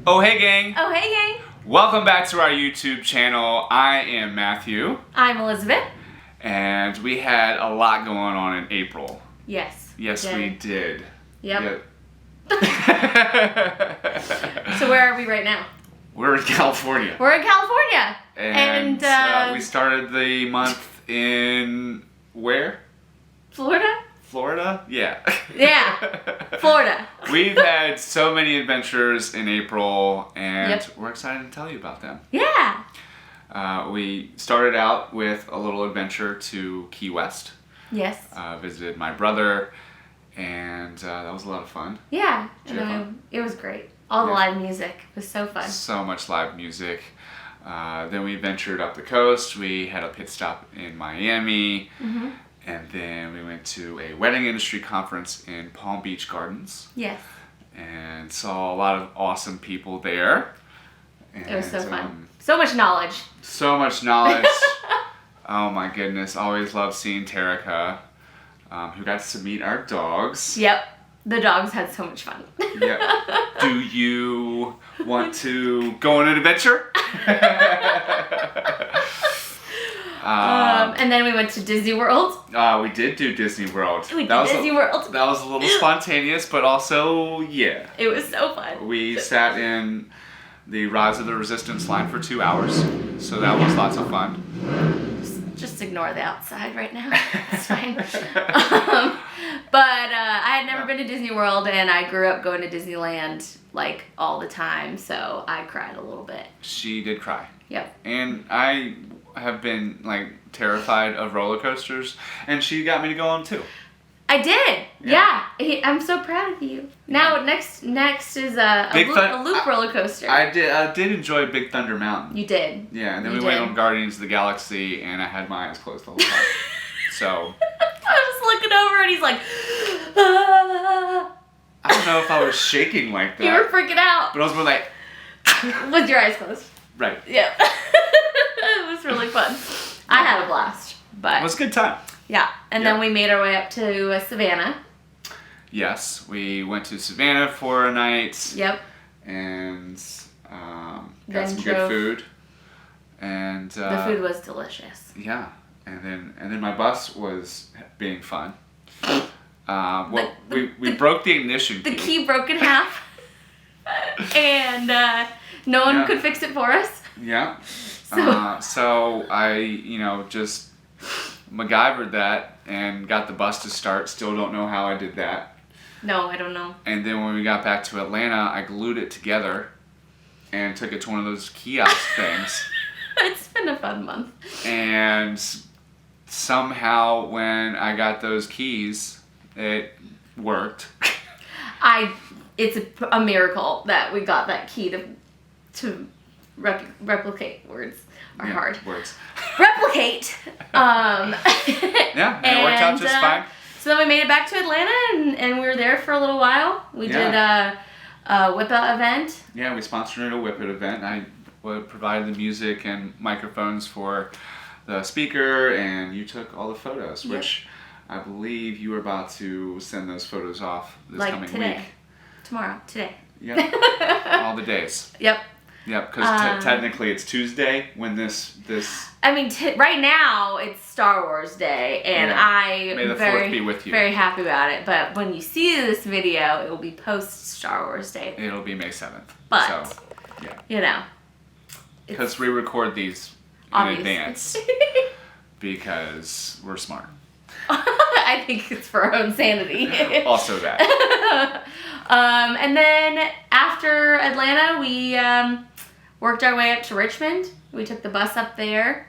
Oh hey gang! Oh hey gang! Welcome back to our YouTube channel. I am Matthew. I'm Elizabeth. And we had a lot going on in April. Yes. Yes, we did. Yep. So where are we right now? We're in California. We're in California. And we started the month in where? Florida? Florida? Yeah. Yeah. Florida. We've had so many adventures in April, and Yep. we're excited to tell you about them. Yeah. We started out with a little adventure to Key West. Yes. Visited my brother, and that was a lot of fun. Yeah. Did you have fun? It was great. All the live music was so fun. So much live music. Then we ventured up the coast. We had a pit stop in Miami. Mm-hmm. And then we went to a wedding industry conference in Palm Beach Gardens. Yes. And saw a lot of awesome people there. And, It was so fun. So much knowledge. So much knowledge. Oh my goodness. Always loved seeing Terica, who got to meet our dogs. Yep. The dogs had so much fun. Yep. Do you want to go on an adventure? And then we went to Disney World. We did do Disney World. We did Disney World. That was a little spontaneous, but also, yeah. It was so fun. We sat in the Rise of the Resistance line for 2 hours, so that was lots of fun. Just ignore the outside right now. It's fine. But I had never been to Disney World, and I grew up going to Disneyland like all the time, so I cried a little bit. She did cry. Yep. And I have been like terrified of roller coasters, and she got me to go on too. I did. Yeah. I'm so proud of you. Now next is a loop roller coaster. I did enjoy Big Thunder Mountain. You did. Yeah, and then we went on Guardians of the Galaxy, and I had my eyes closed the whole time. So I was looking over, and he's like, ah. I don't know if I was shaking like that. You were freaking out. But I was more like with your eyes closed. Right. Yeah. It was really fun. I had a blast. But it was a good time. Yeah. And then we made our way up to Savannah. Yes. We went to Savannah for a night. Yep. And got some good food. And the food was delicious. Yeah. And then my bus was being fun. We broke the ignition key. The key broke in half. And no one could fix it for us. Yeah. So I, just MacGyvered that and got the bus to start. Still don't know how I did that. No, I don't know. And then when we got back to Atlanta, I glued it together and took it to one of those kiosk things. It's been a fun month. And somehow when I got those keys, it worked. It's a miracle that we got that key to replicate. Words are hard. Words. Replicate. Yeah, it worked out just fine. So then we made it back to Atlanta, and we were there for a little while. We did a Whip-It event. Yeah, we sponsored a Whip-It event. I provided the music and microphones for the speaker, and you took all the photos, which I believe you were about to send those photos off this coming week. Tomorrow. Today. Yep. All the days. Yep. Yep, because technically it's Tuesday when this... I mean, right now it's Star Wars Day, and May the 4th be with you. Very happy about it. But when you see this video, it will be post Star Wars Day. It'll be May 7th. But, so, because we record these in advance. Because we're smart. I think it's for our own sanity. Also that. And then after Atlanta, we worked our way up to Richmond. We took the bus up there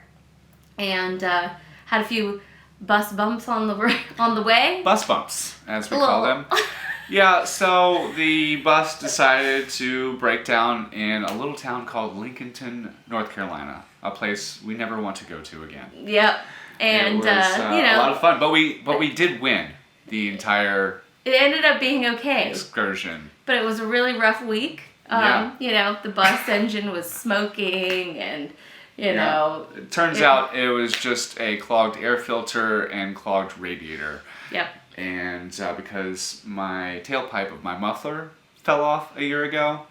and had a few bus bumps on the way. Bus bumps, as we call them. Yeah, so the bus decided to break down in a little town called Lincolnton, North Carolina, a place we never want to go to again. Yep. And it was a lot of fun, but we did win the entire. It ended up being okay. Excursion. But it was a really rough week. The bus engine was smoking, and It turns out it was just a clogged air filter and clogged radiator. Yep. And because my tailpipe of my muffler fell off a year ago,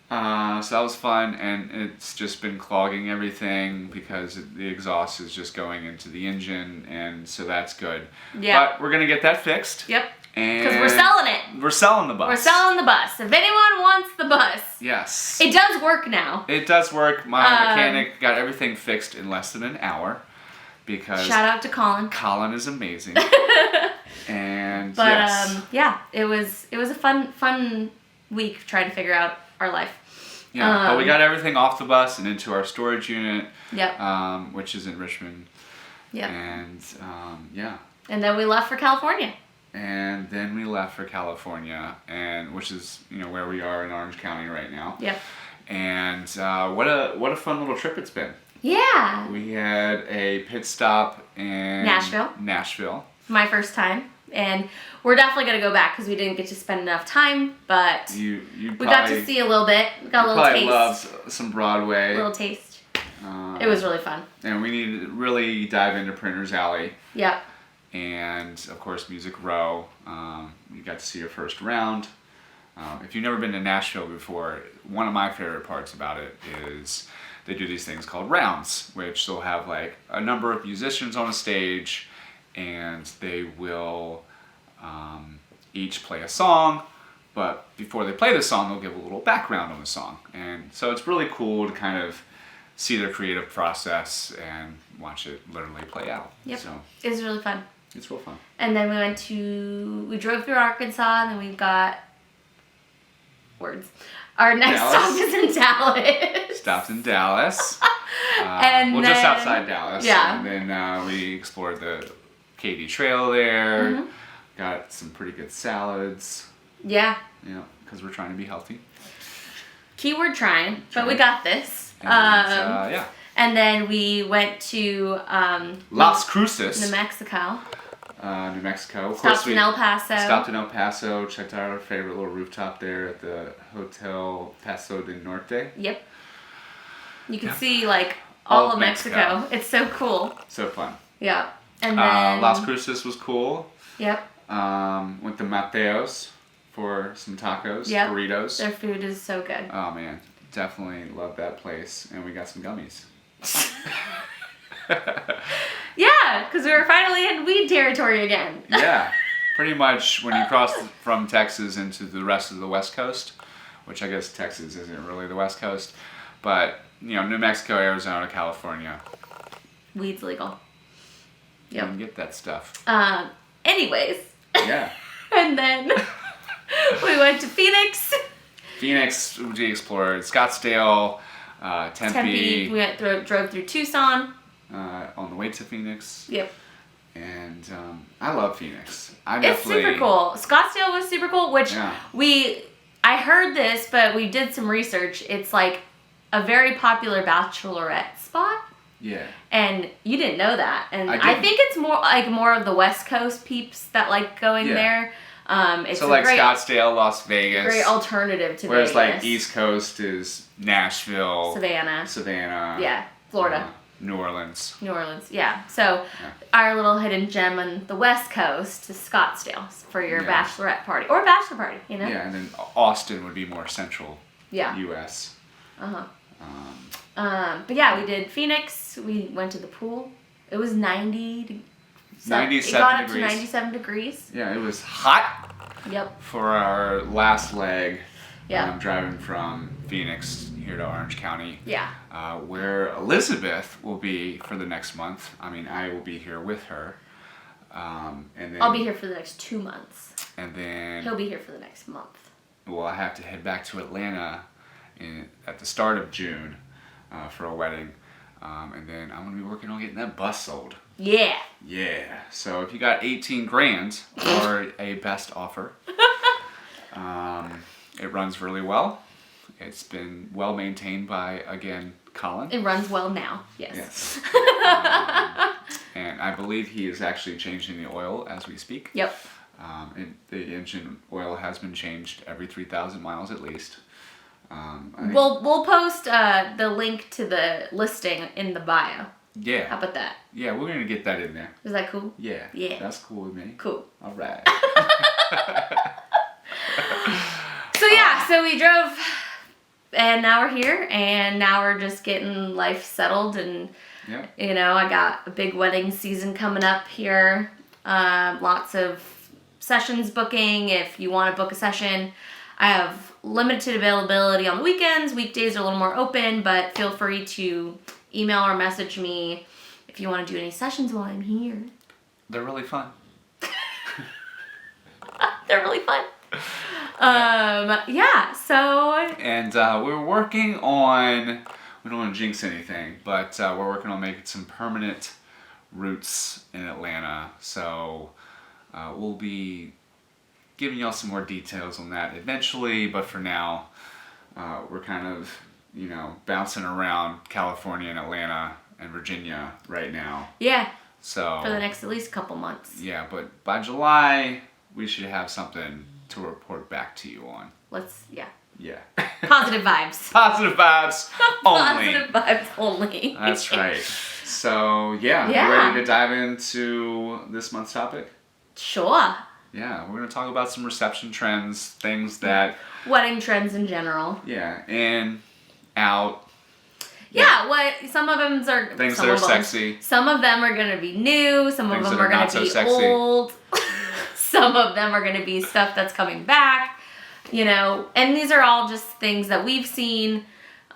So that was fun, and it's just been clogging everything because the exhaust is just going into the engine, and so that's good. Yeah. But we're gonna get that fixed. Yep. And Because we're selling it. We're selling the bus. We're selling the bus. If anyone wants the bus, Yes. it does work now. It does work. My mechanic got everything fixed in less than an hour because Shout out to Colin. Colin is amazing. And But yes. yeah, it was a fun week trying to figure out our life. Yeah, but we got everything off the bus and into our storage unit, Yep. which is in Richmond. Yep. And yeah. And then we left for California. And then we left for California, and which is where we are in Orange County right now. Yep. And what a fun little trip it's been. Yeah. We had a pit stop in Nashville. My first time. And we're definitely going to go back because we didn't get to spend enough time, but We we got to see a little bit. We got a little taste. Loved some Broadway. A little taste. It was really fun. And we need to really dive into Printer's Alley. Yep. And of course Music Row. You got to see your first round. If you've never been to Nashville before, one of my favorite parts about it is they do these things called rounds, which they'll have like a number of musicians on a stage, and they will each play a song, but before they play the song, they'll give a little background on the song. And so it's really cool to kind of see their creative process and watch it literally play out. Yep. So It was really fun. it's real fun. And then we drove through Arkansas, and then we got our next stop is in Dallas. Stopped in Dallas. And just then- outside Dallas. Yeah. And then we explored the Katy Trail there. Mhm. Got some pretty good salads. Yeah. Because we're trying to be healthy. Keyword trying, but we got this. And, yeah. And then we went to Las Cruces, New Mexico. New Mexico. Of Stopped in El Paso. Stopped in El Paso. Checked out our favorite little rooftop there at the Hotel Paso del Norte. Yep. You can see like all of Mexico. It's so cool. So fun. Yeah. And then Las Cruces was cool. Yep. Went to Mateos for some tacos, Yep. burritos. Their food is so good. Oh man, definitely love that place. And we got some gummies. Yeah, because we were finally in weed territory again. Yeah, pretty much when you cross from Texas into the rest of the West Coast, which I guess Texas isn't really the West Coast, but New Mexico, Arizona, California. Weed's legal. You can get that stuff. Anyways. Yeah. And then we went to Phoenix. Phoenix, we explored Scottsdale, Tempe. We drove through Tucson. On the way to Phoenix. Yep. And I love Phoenix. It's super cool. Scottsdale was super cool, which I heard this, but we did some research. It's like a very popular bachelorette spot. Yeah. And you didn't know that. And I I think it's more of the West Coast peeps that like going there. It's so a like great, Scottsdale, Las Vegas. great alternative to whereas Vegas. like East Coast is Nashville. Savannah. Yeah. Florida. New Orleans. New Orleans, yeah. So our little hidden gem on the West Coast is Scottsdale for your bachelorette party or bachelor party, Yeah, and then Austin would be more central U.S. But yeah, we did Phoenix. We went to the pool. It was 97 degrees. It got up to 97 degrees. Yeah, it was hot. Yep. For our last leg. Yeah. Driving from Phoenix here to Orange County. Yeah. Where Elizabeth will be for the next month. I mean, I will be here with her. And then I'll be here for the next 2 months. And then He'll be here for the next month. Well, I have to head back to Atlanta at the start of June for a wedding. And then I'm going to be working on getting that bus sold. Yeah. Yeah. So if you got 18 grand or a best offer, it runs really well. It's been well maintained by, again, Colin. It runs well now. Yes. Yes. And I believe he is actually changing the oil as we speak. Yep. The engine oil has been changed every 3,000 miles at least. We'll post the link to the listing in the bio. Yeah. How about that? Yeah, we're going to get that in there. Is that cool? Yeah. Yeah. That's cool with me. Cool. All right. So yeah, so we drove. and now we're here, and now we're just getting life settled, and Yeah. you know, I got a big wedding season coming up here. Lots of sessions booking. If you want to book a session, I have limited availability on the weekends. Weekdays are a little more open, but feel free to email or message me if you want to do any sessions while I'm here. They're really fun. They're really fun. Yeah, so... And we're working on, we don't want to jinx anything, but we're working on making some permanent roots in Atlanta. So we'll be giving y'all some more details on that eventually, but for now, we're kind of, you know, bouncing around California and Atlanta and Virginia right now. Yeah, So for the next at least couple months. yeah, but by July, we should have something to report back to you on. Yeah. Yeah. Positive vibes. Positive vibes only. Positive vibes only. That's right. So, yeah, Yeah. you ready to dive into this month's topic? Sure. Yeah, we're going to talk about some reception trends, things that, Wedding trends in general. yeah, in, out, Yeah, what some of them are things some that are of them- sexy. Some of them are going to be new. Some Things of them that are are going not to so be sexy. old. Some of them are going to be stuff that's coming back. You know, and these are all just things that we've seen,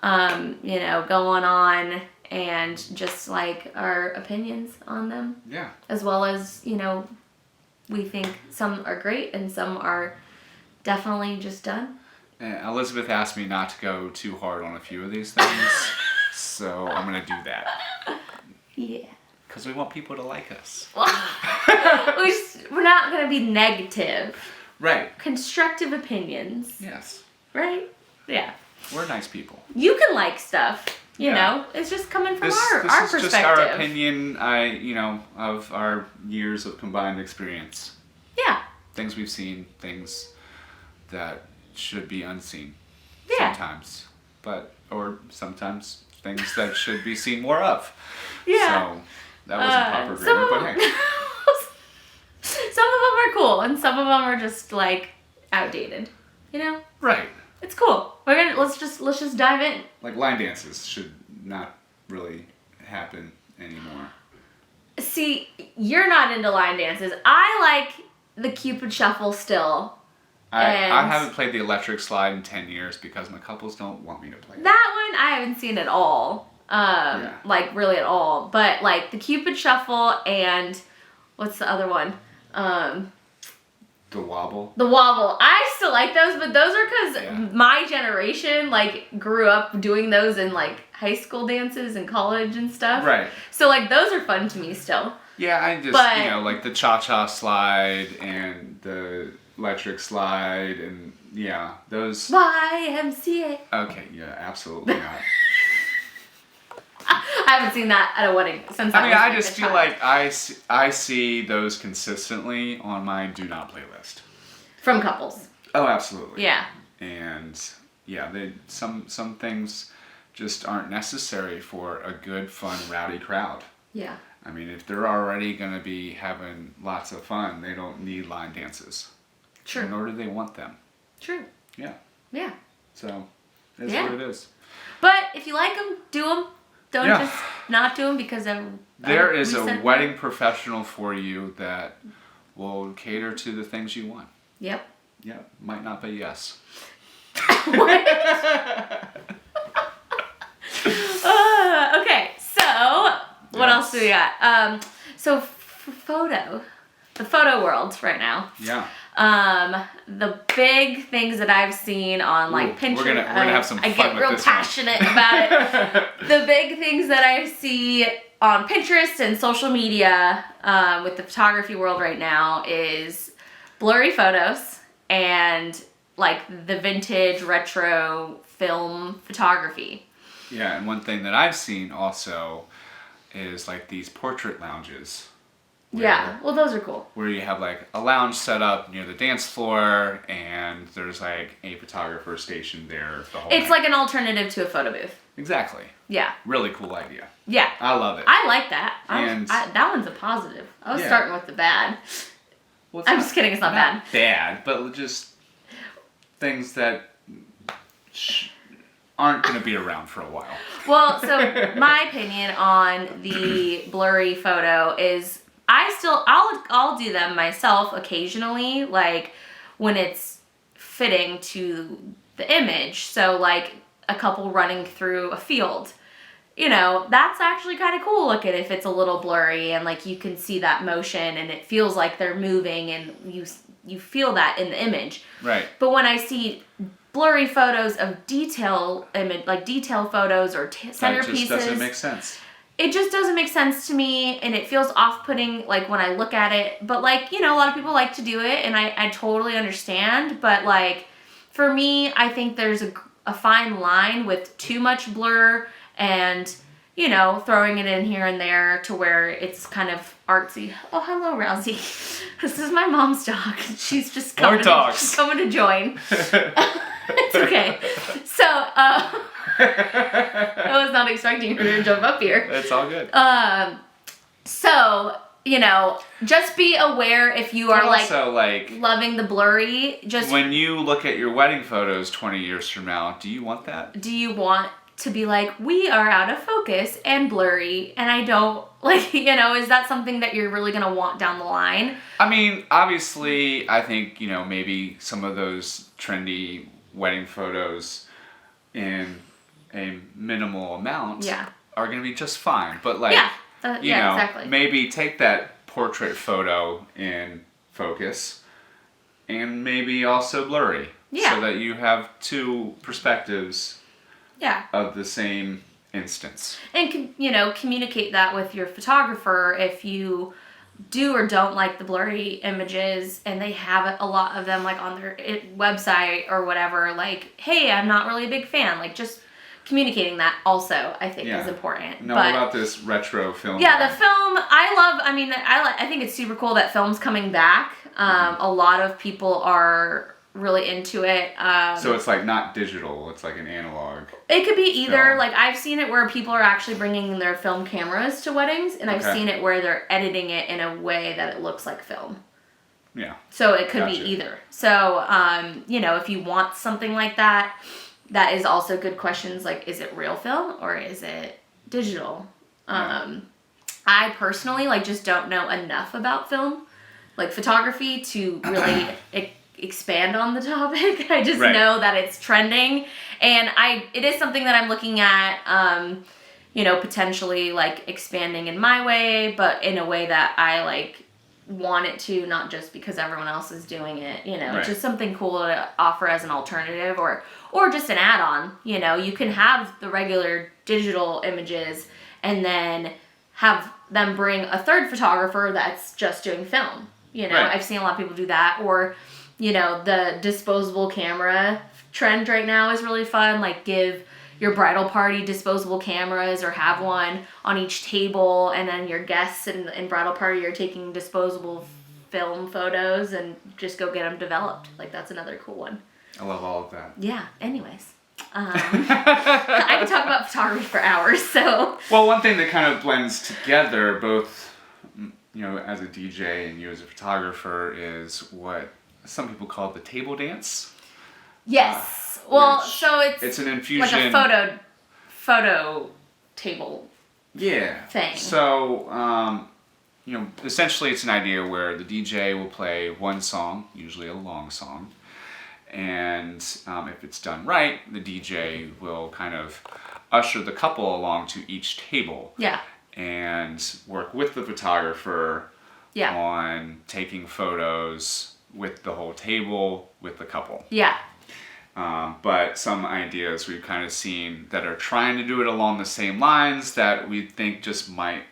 you know, going on, and just like our opinions on them, Yeah. as well as, you know, we think some are great and some are definitely just done. And Elizabeth asked me not to go too hard on a few of these things, so I'm going to do that. Yeah. Because we want people to like us. We're not going to be negative. Right. Constructive opinions, Yes. right? Yeah. We're nice people. You can like stuff, you Yeah. know. It's just coming from This our is perspective. just our opinion, of our years of combined experience. Yeah. Things we've seen, things that should be unseen Yeah. sometimes. Or sometimes things that should be seen more of. Yeah. So, that wasn't proper some grammar, of but them, hey. some of them are cool, and some of them are just like outdated. You know, Right. it's cool. Let's just dive in. Like line dances should not really happen anymore. See, you're not into line dances. I like the Cupid Shuffle still. I And- haven't played the electric slide in 10 years because my couples don't want me to play it. That one I haven't seen at all. Yeah. Like really at all. But like the Cupid Shuffle and what's the other one? The wobble. The Wobble. I still like those, but those are because Yeah. my generation like grew up doing those in like high school dances and college and stuff. Right. So like those are fun to me still. Yeah, I just, But- like the cha-cha slide and the electric slide and, yeah, those... YMCA. Okay, yeah, absolutely not. I haven't seen that at a wedding since I mean, was, I like, just a feel child. like I see those consistently on my do not playlist. From couples. Oh, absolutely. Yeah. And, yeah, some things just aren't necessary for a good, fun, rowdy crowd. Yeah. I mean, if they're already going to be having lots of fun, they don't need line dances. True. Nor do they want them. True. Yeah. Yeah. So, that's Yeah. what it is. But if you like them, do them. Don't Yeah. just not do them because There is we a said- wedding professional for you that will cater to the things you want. Yep. Yeah, might not be yes. Okay, so what Yes. else do we got? So the photo world right now. Yeah. The big things that I've seen on like Ooh, Pinterest. we're gonna have some I fun get with real this one. passionate about it. The big things that I see on Pinterest and social media with the photography world right now is blurry photos and like the vintage retro film photography. Yeah, and one thing that I've seen also is like these portrait lounges. Yeah, well, those are cool. Where you have like a lounge set up near the dance floor and there's like a photographer stationed there the whole It's night. like an alternative to a photo booth. Exactly. Yeah, Really cool idea. yeah. I love it. I like that. And- That one's a positive. I was Yeah. starting with the bad. Well, it's I'm not- just kidding, it's not bad, but just things that aren't going to be around for a while. Well, so my opinion on the blurry photo is I'll do them myself occasionally, like when it's fitting to the image. So like a couple running through a field. That's actually kind of cool looking if it's a little blurry and like you can see that motion and it feels like they're moving and you feel that in the image. Right. But when I see blurry photos of detail photos or centerpieces, that just doesn't make sense. It just doesn't make sense to me, and it feels off-putting like when I look at it. But like, a lot of people like to do it, and I totally understand. But like, for me, I think there's a fine line with too much blur and, throwing it in here and there to where it's kind of artsy. Oh, hello, Rousey. This is my mom's dog. She's just coming to join. It's okay. So, I was not expecting her to jump up here. It's all good. So, just be aware if you are also, loving the blurry. Just when you look at your wedding photos 20 years from now, do you want that? Do you want to be like, we are out of focus and blurry, and I don't, is that something that you're really going to want down the line? I mean, obviously, I think, maybe some of those trendy wedding photos in a minimal amount are going to be just fine. But exactly. Maybe take that portrait photo in focus and maybe also blurry. Yeah. So that you have two perspectives of the same instance. And, communicate that with your photographer if you do or don't like the blurry images and they have a lot of them like on their website or whatever, like, hey, I'm not really a big fan. Like, just communicating that also, I think, is important. What about this retro film? Yeah, the film, I think it's super cool that film's coming back. A lot of people are really into it. So it's like not digital, it's like an analog. It could be either. Film. Like, I've seen it where people are actually bringing their film cameras to weddings, and I've seen it where they're editing it in a way that it looks like film. Yeah. So it could be either. So, if you want something like that, that is also good questions, like, is it real film or is it digital? I personally, just don't know enough about film, photography, to really expand on the topic. I just know that it's trending, and it is something that I'm looking at, potentially, expanding in my way, but in a way that I, want it to, not just because everyone else is doing it, just something cool to offer as an alternative or just an add-on. You can have the regular digital images and then have them bring a third photographer that's just doing film. I've seen a lot of people do that, or the disposable camera trend right now is really fun. Give your bridal party disposable cameras, or have one on each table, and then your guests in bridal party are taking disposable film photos and just go get them developed. That's another cool one. I love all of that. Yeah, anyways. I could talk about photography for hours, so. Well, one thing that kind of blends together both, as a DJ and you as a photographer, is what some people call the table dance. Yes. So it's an infusion. Like a photo table thing. So, essentially it's an idea where the DJ will play one song, usually a long song, and if it's done right, the DJ will kind of usher the couple along to each table. Yeah. And work with the photographer on taking photos with the whole table, with the couple. Yeah. But some ideas we've kind of seen that are trying to do it along the same lines that we think just might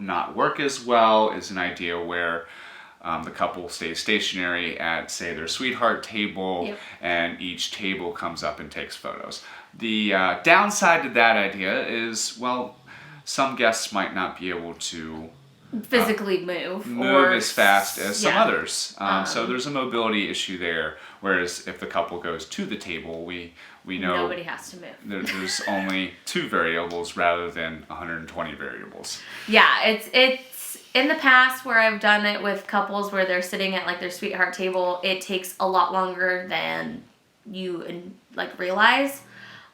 not work as well is an idea where the couple stays stationary at, say, their sweetheart table, and each table comes up and takes photos. The downside to that idea is, well, some guests might not be able to physically move as fast as some others. So there's a mobility issue there. Whereas if the couple goes to the table, we know nobody has to move. There's only 2 variables rather than 120 variables. Yeah, it's in the past where I've done it with couples where they're sitting at their sweetheart table. It takes a lot longer than you realize.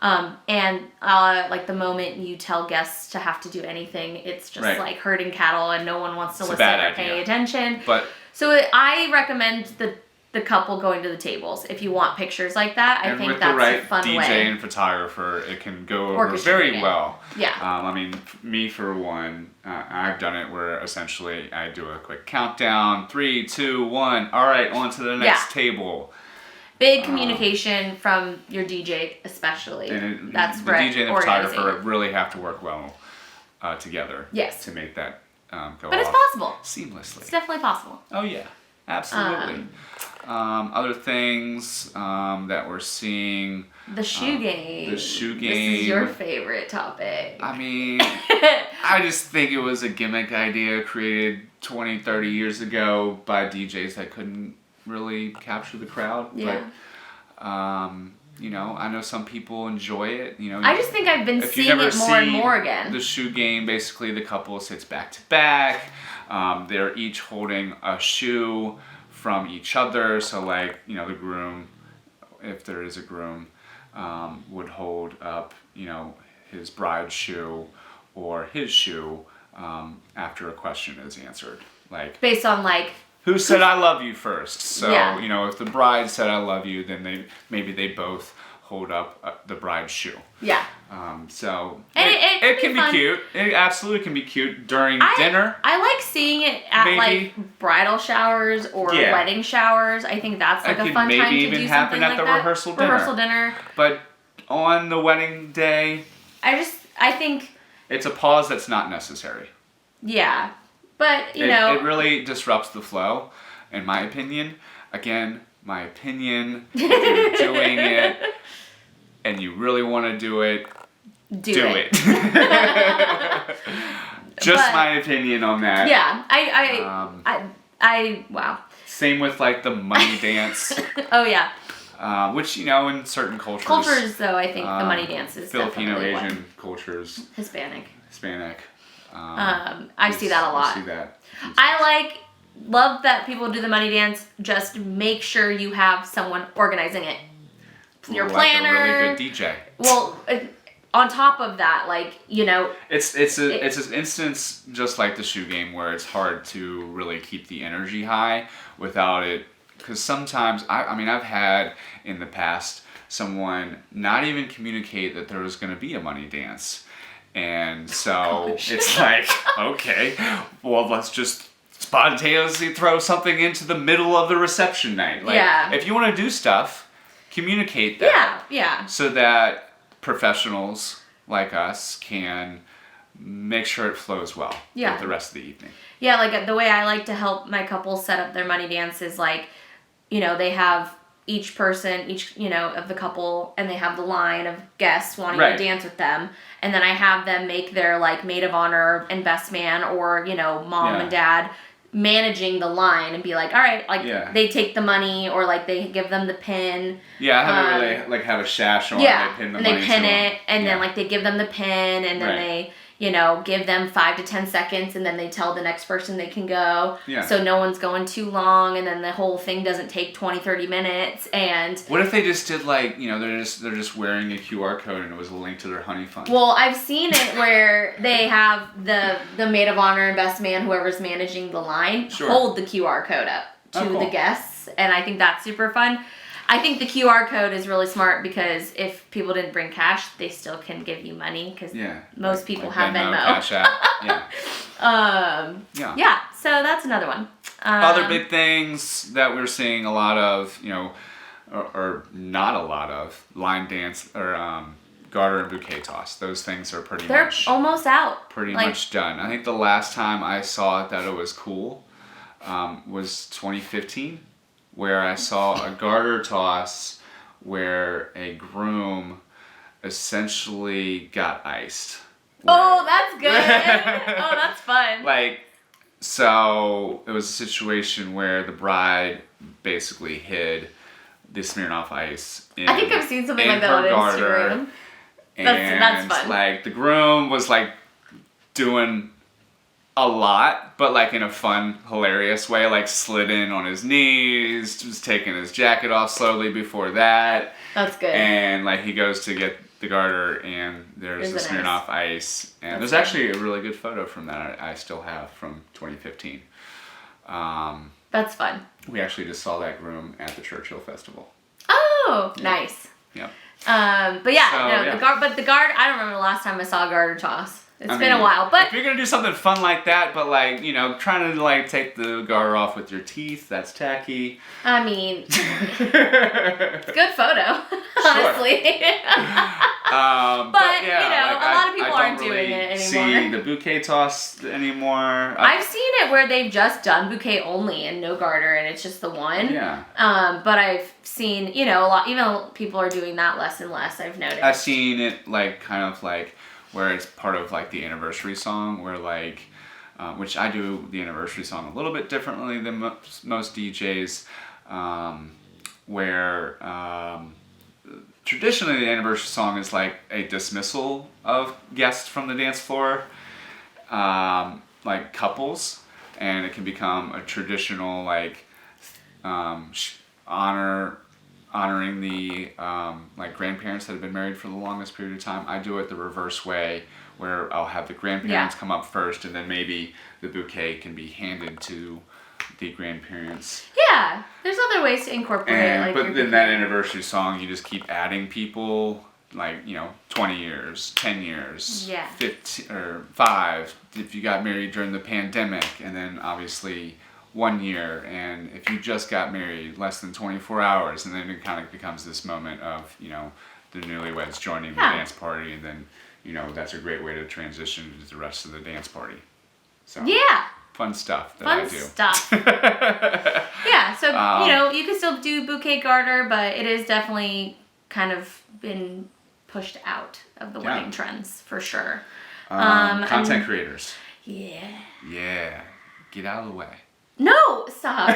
And like the moment you tell guests to have to do anything, it's just Right. like herding cattle and no one wants to It's a listen bad or pay idea. attention. But So I recommend the couple going to the tables if you want pictures like that. I and think with that's the right a fun DJ way. and photographer, it can go over Orchestrate very it. well. Yeah. I mean, me for one, I've done it where essentially I do a quick countdown, 3, 2, 1. All right, on to the next table. Big communication from your DJ, especially. And That's the right. DJ and the Organizing photographer it. really have to work well together. Yes. To make that go But it's off possible. seamlessly. It's definitely possible. Oh yeah, absolutely. Other things that we're seeing. The shoe game. The shoe This game. is your favorite topic. I mean, I just think it was a gimmick idea created 20, 30 years ago by DJs that couldn't really capture the crowd. Yeah. But, you know, I know some people enjoy it. You know, I just think I've been if you seeing never it more and see more again. The shoe game, basically the couple sits back to back. They're each holding a shoe from each other. So like, you know, the groom, if there is a groom, would hold up, you know, his bride's shoe or his shoe after a question is answered. Like, Based on like, who said I love you first? So, Yeah. you know, if the bride said I love you, then maybe they both hold up the bride's shoe. yeah. So And it can be be fun. cute. It absolutely can be cute during I- dinner. I like seeing it at Maybe. like bridal showers or Yeah. wedding showers. I think that's like It a could fun maybe time to even do happen something at like the that. rehearsal dinner. Rehearsal dinner. But on the wedding day, I think, it's a pause that's not necessary. yeah. But, you It know, really disrupts the flow, in my opinion. Again, my opinion. If you're doing it and you really want to do it, do do it. it. Just But- my opinion on that. Yeah. Wow. Same with like the money dance, Oh, yeah. which, you know, in certain cultures, Cultures, though, I think the money dance is Filipino, definitely Asian one. cultures, Hispanic. Hispanic. I see that a lot. I see that. Love that people do the money dance. Just make sure you have someone organizing it. Your Like planner. a really good DJ. Well, on top of that, like, you know, It's an instance just like the shoe game where it's hard to really keep the energy high without it, because sometimes I mean I've had in the past someone not even communicate that there was going to be a money dance, and so Gosh. it's like, okay, well, let's just spontaneously throw something into the middle of the reception night. Like, Yeah. if you want to do stuff, communicate that. yeah. So that professionals like us can make sure it flows well Yeah. with the rest of the evening. Yeah, like the way I like to help my couples set up their money dance is like, you know, they have each person, you know, of the couple, and they have the line of guests wanting Right. to dance with them. And then I have them make their like maid of honor and best man, or, you know, mom Yeah. and dad managing the line and be like, all right, like Yeah. they take the money, or like they give them the pin. Yeah, I have it really like have a shash on. Yeah, And they pin the and they money pin to 'em. it, and then Yeah. like they give them the pin, and then Right. they, you know, give them 5 to 10 seconds, and then they tell the next person they can go. Yeah. So no one's going too long, and then the whole thing doesn't take 20, 30 minutes. And What if they just did like, you know, they're just wearing a QR code and it was a link to their honey fund? well, I've seen it where they have the maid of honor and best man, whoever's managing the line, Sure. hold the QR code up to Oh, cool. the guests, and I think that's super fun. I think the QR code is really smart because if people didn't bring cash, they still can give you money because Yeah. most people have Venmo. Cash App. Yeah. Yeah. Yeah, so that's another one. Other big things that we're seeing a lot of, you know, or not a lot of, line dance or garter and bouquet toss. Those things are pretty They're much almost out. pretty like, much done. I think the last time I saw it that it was cool was 2015, where I saw a garter toss where a groom essentially got iced. Oh, that's good. Oh, that's fun. Like, so it was a situation where the bride basically hid the Smirnoff Ice in, I think I've seen something in like that on her garter, Instagram. and That's fun. like the groom was like doing a lot, but like in a fun, hilarious way, like slid in on his knees, was taking his jacket off slowly before that, That's good. and like he goes to get the garter, and there's the There's an Smirnoff Ice, and That's there's fun. actually a really good photo from that I still have from 2015. That's fun. We actually just saw that groom at the Churchill Festival. Oh, nice. Yep. But yeah, So, no, yeah. the garter. I don't remember the last time I saw a garter toss. It's I been a mean, while, but if you're gonna do something fun like that, but like, you know, trying to like take the garter off with your teeth, that's tacky. I mean, good photo, honestly. But you know, a lot of people aren't doing it See anymore. the bouquet toss anymore. I've seen it where they've just done bouquet only and no garter, and it's just the one. Yeah. But I've seen, you know, a lot. Even people are doing that less and less. I've noticed. I've seen it like kind of like where it's part of like the anniversary song, where like, which I do the anniversary song a little bit differently than most DJs, where traditionally the anniversary song is like a dismissal of guests from the dance floor, like couples, and it can become a traditional like honoring the like grandparents that have been married for the longest period of time. I do it the reverse way, where I'll have the grandparents come up first, and then maybe the bouquet can be handed to the grandparents. Yeah, there's other ways to incorporate. And like but your then that anniversary song, you just keep adding people, like, you know, 20 years, 10 years, Yeah. 15 or 5 if you got married during the pandemic, and then obviously 1 year, and if you just got married less than 24 hours, and then it kind of becomes this moment of, you know, the newlyweds joining the Yeah. dance party, and then, you know, that's a great way to transition to the rest of the dance party. So Yeah, fun stuff that fun I do. stuff. Yeah, so you know, you can still do bouquet garter, but it is definitely kind of been pushed out of the Yeah. wedding trends for sure. Content and- creators. Yeah. Yeah. Get out of the way. No, stop.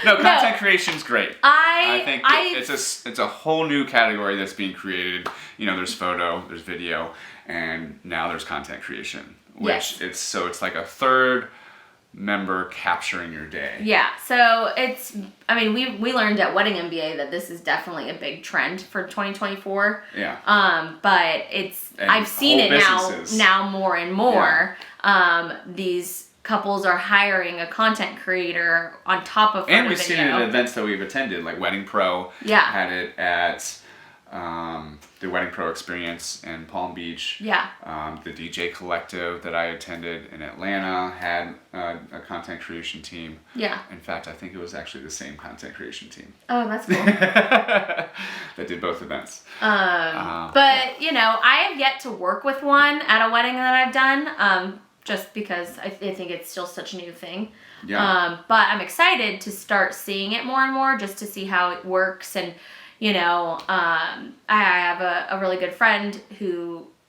No, content creation's great. I think I it's a whole new category that's being created. You know, there's photo, there's video, and now there's content creation, which Yes. it's like a third member capturing your day. Yeah, so I mean, we learned at Wedding MBA that this is definitely a big trend for 2024. Yeah. But And I've seen whole it businesses. now more and more. These couples are hiring a content creator on top of photo And we've seen it video. at events that we've attended, like Wedding Pro Yeah. had it at the Wedding Pro Experience in Palm Beach. Yeah. The DJ Collective that I attended in Atlanta had a content creation team. Yeah. In fact, I think it was actually the same content creation team Oh, that's cool. that did both events. But you know, I have yet to work with one at a wedding that I've done. Just because I think it's still such a new thing. Yeah. But I'm excited to start seeing it more and more, just to see how it works. And you know, I have a really good friend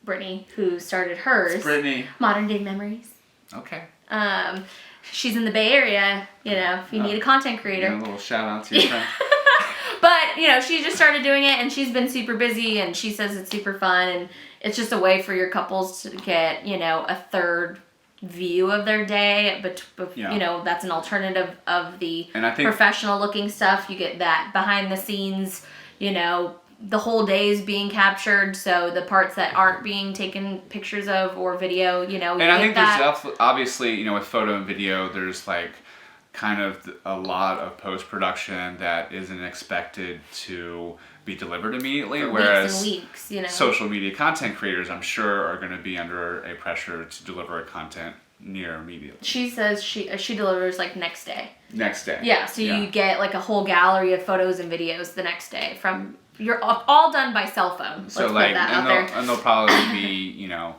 Brittany, who started hers. Brittany. Modern Day Memories. Okay. She's in the Bay Area. You know, if you need a content creator. Yeah, a little shout out to your friend. But, you know, she just started doing it, and she's been super busy, and she says it's super fun, and it's just a way for your couples to get, you know, a third view of their day, but Yeah. you know, that's an alternative of the And I think professional looking stuff. You get that behind the scenes, you know, the whole day is being captured, so the parts that aren't being taken pictures of or video, you know, you And I get think that. there's obviously, you know, with photo and video, there's like kind of a lot of post-production that isn't expected to be delivered immediately, for whereas weeks and weeks, you know. social media content creators, I'm sure, are going to be under a pressure to deliver a content near immediately. She says she delivers like next day. Next day. Yeah, so you get like a whole gallery of photos and videos the next day from you're all done by cell phone. So Let's like, put that out and there. they'll probably be, you know,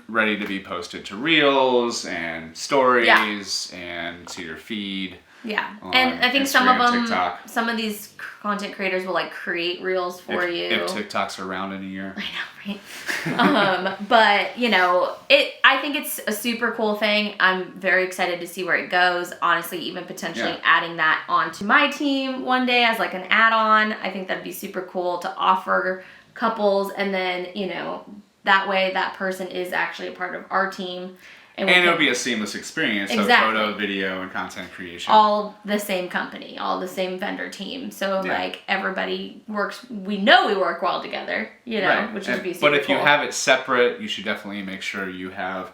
ready to be posted to Reels and Stories and to your feed. Yeah, on and I think some of Instagram, them, TikTok. some of these content creators will like create reels for you. If TikTok's around in a year. I know, right? But you know, I think it's a super cool thing. I'm very excited to see where it goes. Honestly, even potentially adding that onto my team one day as like an add-on. I think that'd be super cool to offer couples, and then you know that way that person is actually a part of our team. And And it'll be a seamless experience. So Exactly. photo, video, and content creation. all the same company, all the same vendor team. So Yeah. like everybody works. We know we work well together, you know, Right. which would And- be super But if you cool. have it separate, you should definitely make sure you have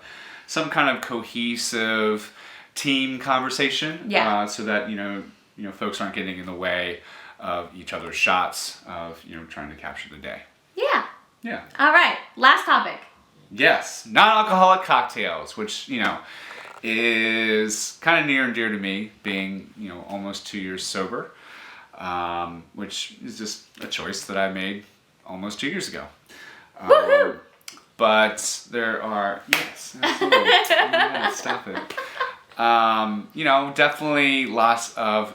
some kind of cohesive team conversation. Yeah. So that folks aren't getting in the way of each other's shots of trying to capture the day. Yeah. Yeah. All right. Last topic. Yes, non-alcoholic cocktails, which is kind of near and dear to me, being almost 2 years sober, which is just a choice that I made almost 2 years ago. Woohoo! But there are absolutely. Oh my God, stop it. Definitely lots of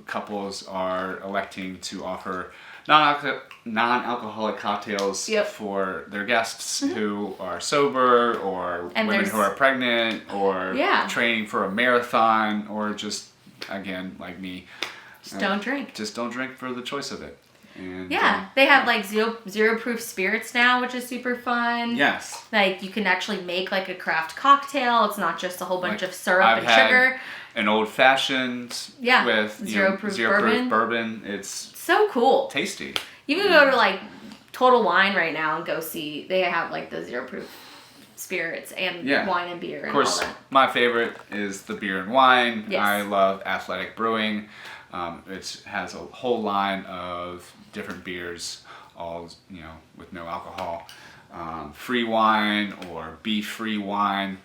couples are electing to offer non-alcoholic cocktails Yep. for their guests who are sober, or And women there's- who are pregnant, or Yeah. training for a marathon, or just again like me, Just don't drink. just don't drink for the choice of it. And, Yeah, they have like zero proof spirits now, which is super fun. yes. Like you can actually make like a craft cocktail. It's not just a whole bunch Like, of syrup I've and had sugar. An old fashioned Yeah, with zero proof bourbon. bourbon. It's So cool. tasty. You can go to like Total Wine right now and go see. They have like the zero proof spirits and Yeah. wine and beer and Of course, all that. my favorite is the beer and wine. Yes. I love Athletic Brewing. It has a whole line of different beers, all with no alcohol. Free wine or beef-free wine.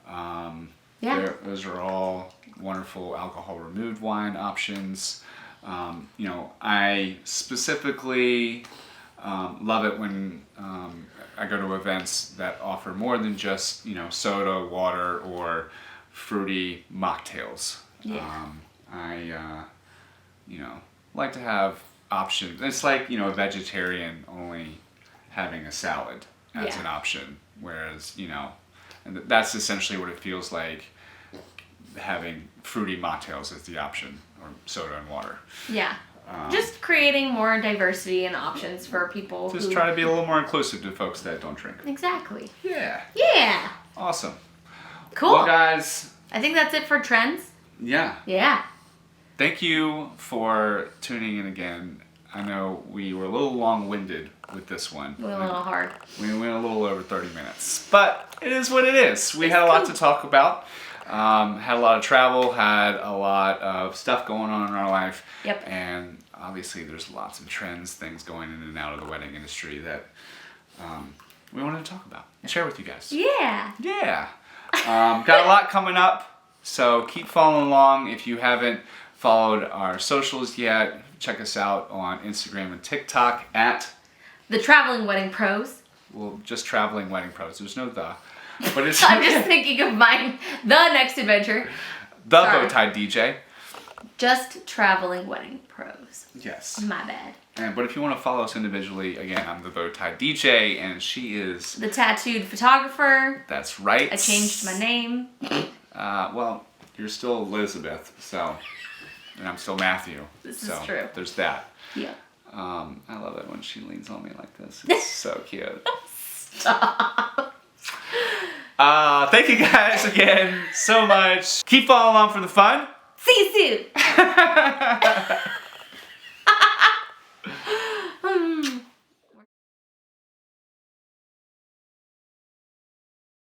Yeah. Those are all wonderful alcohol-removed wine options. I specifically love it when I go to events that offer more than just soda, water, or fruity mocktails. Yeah. I like to have options. It's like a vegetarian only having a salad as Yeah. an option, whereas and that's essentially what it feels like having fruity mocktails as the option, or soda and water. Yeah. Just creating more diversity and options for people Just who... try to be a little more inclusive to folks that don't drink. Exactly. Yeah. Yeah. Awesome. Cool. Well, guys, I think that's it for trends. yeah. Yeah. Thank you for tuning in again. I know we were a little long-winded with this one. Went a little hard. We went a little over 30 minutes. But it is what it is. We had a lot to talk about. Had a lot of travel, had a lot of stuff going on in our life. Yep. And obviously there's lots of trends, things going in and out of the wedding industry that we wanted to talk about and share with you guys. Yeah. Yeah. Got a lot coming up, so keep following along. If you haven't followed our socials yet, check us out on Instagram and TikTok at, The Traveling Wedding Pros. well, just Traveling Wedding Pros. There's no the. But it's I'm just thinking of mine. The next adventure. the sorry. Bowtie DJ. Just Traveling Wedding Pros. Yes. My bad. But if you want to follow us individually, again, I'm the Bowtie DJ, and she is. The Tattooed Photographer. That's right. I changed my name. Well, you're still Elizabeth, so, and I'm still Matthew. This is so true. There's that. Yeah. I love it when she leans on me like this. It's so cute. Stop. Thank you guys again so much. Keep following along for the fun. See you soon.